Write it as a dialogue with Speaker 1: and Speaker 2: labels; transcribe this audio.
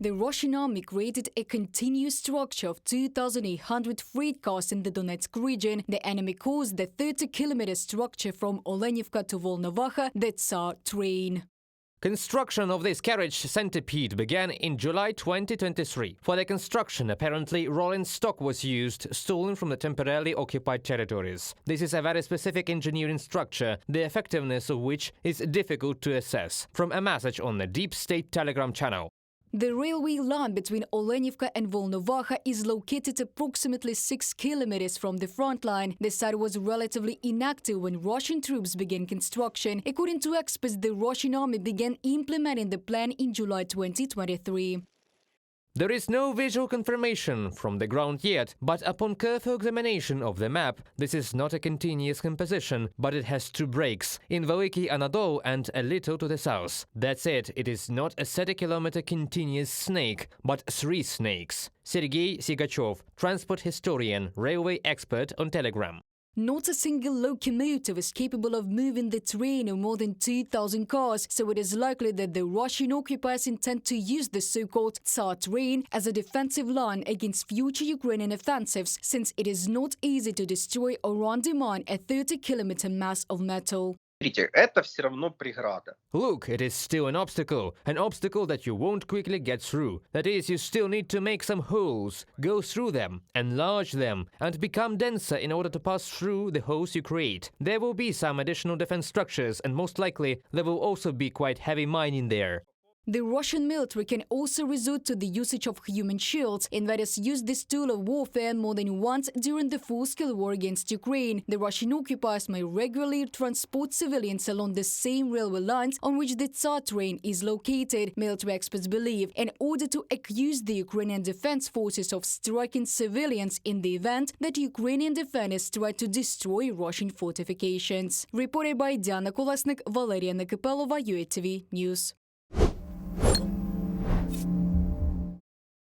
Speaker 1: The Russian army created a continuous structure of 2,800 freight cars in the Donetsk region. The enemy caused the 30-kilometer structure from Olenivka to Volnovakha the Tsar train.
Speaker 2: Construction of this carriage centipede began in July 2023. For the construction, apparently, rolling stock was used, stolen from the temporarily occupied territories. This is a very specific engineering structure, the effectiveness of which is difficult to assess. From a message on the Deep State Telegram channel.
Speaker 1: The railway line between Olenivka and Volnovakha is located approximately 6 kilometers from the front line. The site was relatively inactive when Russian troops began construction. According to experts, the Russian army began implementing the plan in July 2023.
Speaker 2: There is no visual confirmation from the ground yet, but upon careful examination of the map, this is not a continuous composition, but it has two breaks, in Veliki Anadol and a little to the south. That's it, it is not a 30-kilometer continuous snake, but 3 snakes. Sergei Sigachov, transport historian, railway expert on Telegram.
Speaker 1: Not a single locomotive is capable of moving the train of more than 2,000 cars, so it is likely that the Russian occupiers intend to use the so-called Tsar train as a defensive line against future Ukrainian offensives, since it is not easy to destroy or undermine a 30-kilometer mass of metal.
Speaker 3: Смотрите, это все равно преграда.
Speaker 2: Look, it is still an obstacle that you won't quickly get through. That is, you still need to make some holes, go through them, enlarge them, and become denser in order to pass through the holes you create. There will be some additional defense structures, and most likely there will also be quite heavy mining there.
Speaker 1: The Russian military can also resort to the usage of human shields. Invaders used this tool of warfare more than once during the full-scale war against Ukraine. The Russian occupiers may regularly transport civilians along the same railway lines on which the Tsar train is located. Military experts believe, in order to accuse the Ukrainian defense forces of striking civilians in the event that Ukrainian defenders try to destroy Russian fortifications. Reported by Diana Kolesnik, Valeria Nekipelova, UATV News.